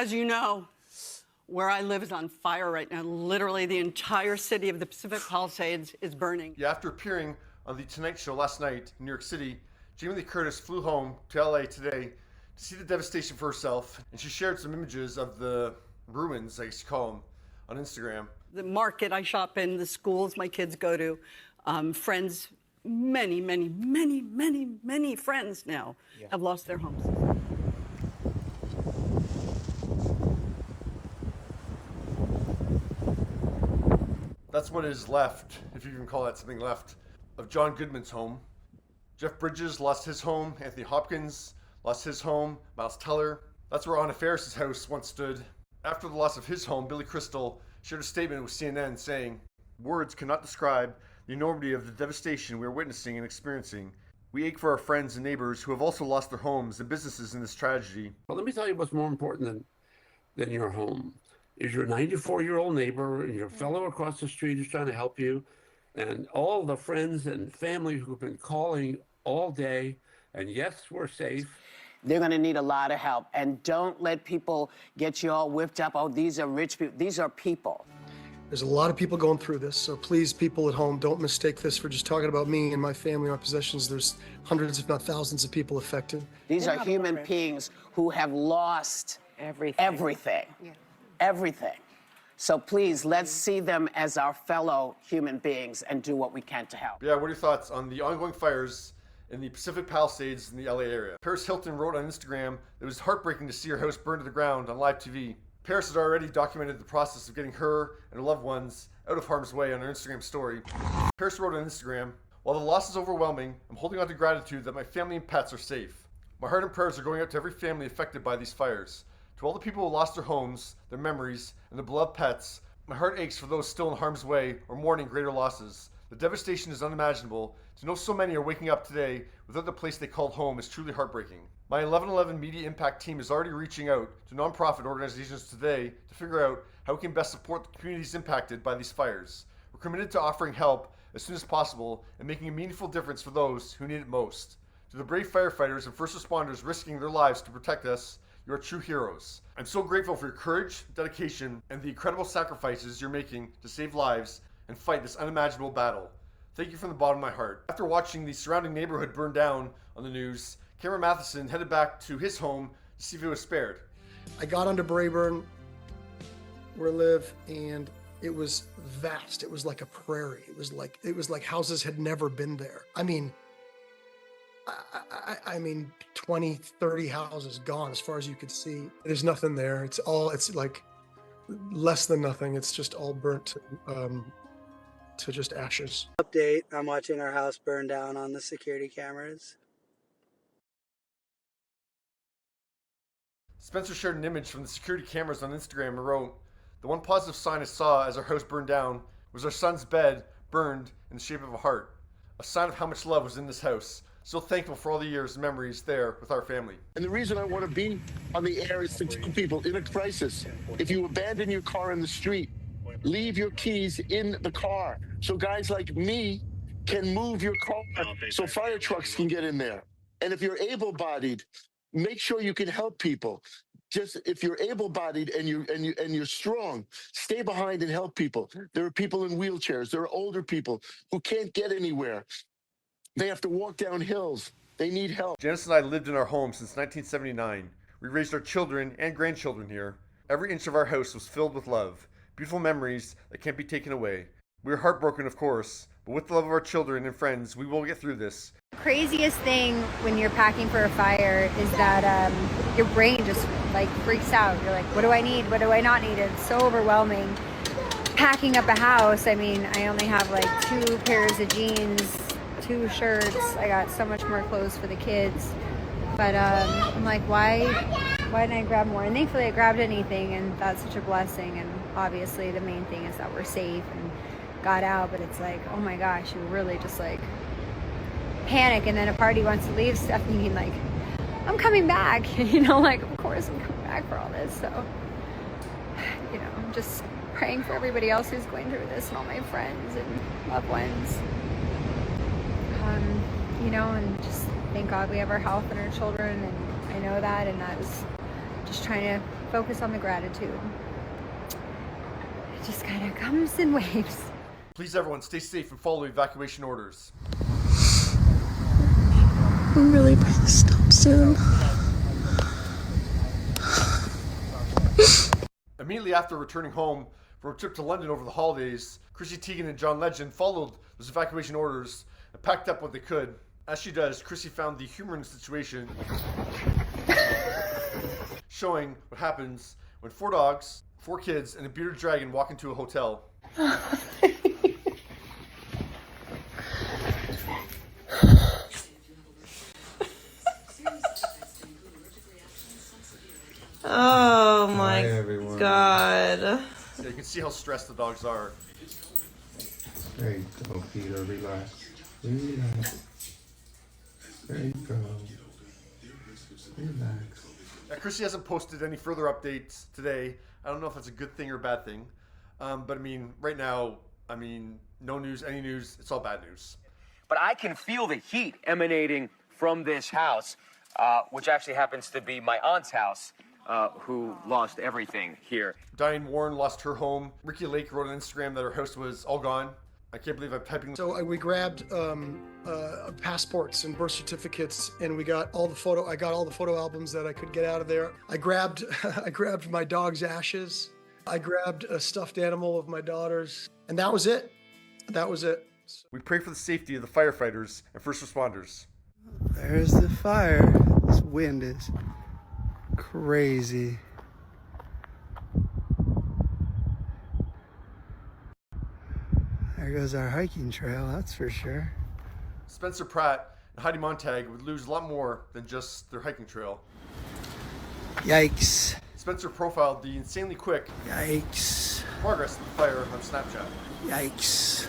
As you know, where I live is on fire right now. Literally, the entire city of the Pacific Palisades is burning. Yeah, after appearing on The Tonight Show last night in New York City, Jamie Lee Curtis flew home to LA today to see the devastation for herself, and she shared some images of the ruins, I guess you call them, on Instagram. The market I shop in, the schools my kids go to, friends, many friends now have lost their homes. That's what is left, if you can call that something left, of John Goodman's home. Jeff Bridges lost his home, Anthony Hopkins lost his home, Miles Teller. That's where Anna Faris's house once stood. After the loss of his home, Billy Crystal shared a statement with CNN saying, "Words cannot describe the enormity of the devastation we are witnessing and experiencing. We ache for our friends and neighbors who have also lost their homes and businesses in this tragedy." Well, let me tell you what's more important than your home is your 94-year-old neighbor and your fellow across the street who's trying to help you, and all the friends and family who've been calling all day. And yes, we're safe. They're going to need a lot of help. And don't let people get you all whipped up. Oh, these are rich people. These are people. There's a lot of people going through this, so please, people at home, don't mistake this for just talking about me and my family and my possessions. There's hundreds, if not thousands, of people affected. These are human beings who have lost everything. Yeah. Everything. So please, let's see them as our fellow human beings and do what we can to help. Yeah, what are your thoughts on the ongoing fires in the Pacific Palisades in the LA area? Paris Hilton wrote on Instagram that it was heartbreaking to see her house burn to the ground on live TV. Paris has already documented the process of getting her and her loved ones out of harm's way on her Instagram story. Paris wrote on Instagram, "While the loss is overwhelming, I'm holding on to gratitude that my family and pets are safe. My heart and prayers are going out to every family affected by these fires. To all the people who lost their homes, their memories, and their beloved pets, my heart aches for those still in harm's way or mourning greater losses. The devastation is unimaginable. To know so many are waking up today without the place they called home is truly heartbreaking. My 1111 Media Impact team is already reaching out to nonprofit organizations today to figure out how we can best support the communities impacted by these fires. We're committed to offering help as soon as possible and making a meaningful difference for those who need it most. To the brave firefighters and first responders risking their lives to protect us, you are true heroes. I'm so grateful for your courage, dedication, and the incredible sacrifices you're making to save lives and fight this unimaginable battle. Thank you from the bottom of my heart." After watching the surrounding neighborhood burn down on the news, Cameron Matheson headed back to his home to see if it was spared. I got onto Braeburn, where I live, and it was vast. It was like a prairie. It was like houses had never been there. I mean, 20, 30 houses gone as far as you could see. There's nothing there. It's like less than nothing. It's just all burnt to just ashes. Update, I'm watching our house burn down on the security cameras. Spencer shared an image from the security cameras on Instagram and wrote, "The one positive sign I saw as our house burned down was our son's bed burned in the shape of a heart. A sign of how much love was in this house. So thankful for all the years and memories there with our family." And the reason I want to be on the air is to tell people in a crisis, if you abandon your car in the street, leave your keys in the car. So guys like me can move your car so fire trucks can get in there. And if you're able-bodied, make sure you can help people. Just if you're able-bodied and you're strong, stay behind and help people. There are people in wheelchairs. There are older people who can't get anywhere. They have to walk down hills. They need help. Janice and I lived in our home since 1979. We raised our children and grandchildren here. Every inch of our house was filled with love. Beautiful memories that can't be taken away. We were heartbroken, of course, but with the love of our children and friends, we will get through this. Craziest thing when you're packing for a fire is that your brain just like freaks out. You're like, what do I need? What do I not need? It's so overwhelming. Packing up a house, I mean, I only have like 2 pairs of jeans, 2 shirts. I got so much more clothes for the kids. But I'm like, why didn't I grab more? And thankfully I grabbed anything, and that's such a blessing. And obviously the main thing is that we're safe and got out, but it's like, oh my gosh, you really just like panic, and then a party wants to leave stuff thinking like, I'm coming back, like, of course I'm coming back for all this. So, I'm just praying for everybody else who's going through this and all my friends and loved ones. And just thank God we have our health and our children, and I know that, and that was just trying to focus on the gratitude. It just kind of comes in waves. Please, everyone, stay safe and follow evacuation orders. I'm really going to stop soon. Immediately after returning home from a trip to London over the holidays, Chrissy Teigen and John Legend followed those evacuation orders and packed up what they could. As she does, Chrissy found the humor in the situation, showing what happens when 4 dogs, 4 kids, and a bearded dragon walk into a hotel. Oh my God. Yeah, you can see how stressed the dogs are. There you go, Peter. Relax. Relax. There you go. Relax. Chrissy hasn't posted any further updates today. I don't know if that's a good thing or a bad thing. But I mean, right now, I mean, no news, any news, it's all bad news. But I can feel the heat emanating from this house, which actually happens to be my aunt's house, who lost everything here. Diane Warren lost her home. Ricky Lake wrote on Instagram that her house was all gone. I can't believe I'm typing. So we grabbed passports and birth certificates, and we got all the photo. I got all the photo albums that I could get out of there. I grabbed my dog's ashes. I grabbed a stuffed animal of my daughter's, and that was it. That was it. We pray for the safety of the firefighters and first responders. There's the fire. This wind is crazy. There goes our hiking trail, that's for sure. Spencer Pratt and Heidi Montag would lose a lot more than just their hiking trail. Yikes. Spencer profiled the insanely quick Yikes. progress of the fire on Snapchat. Yikes.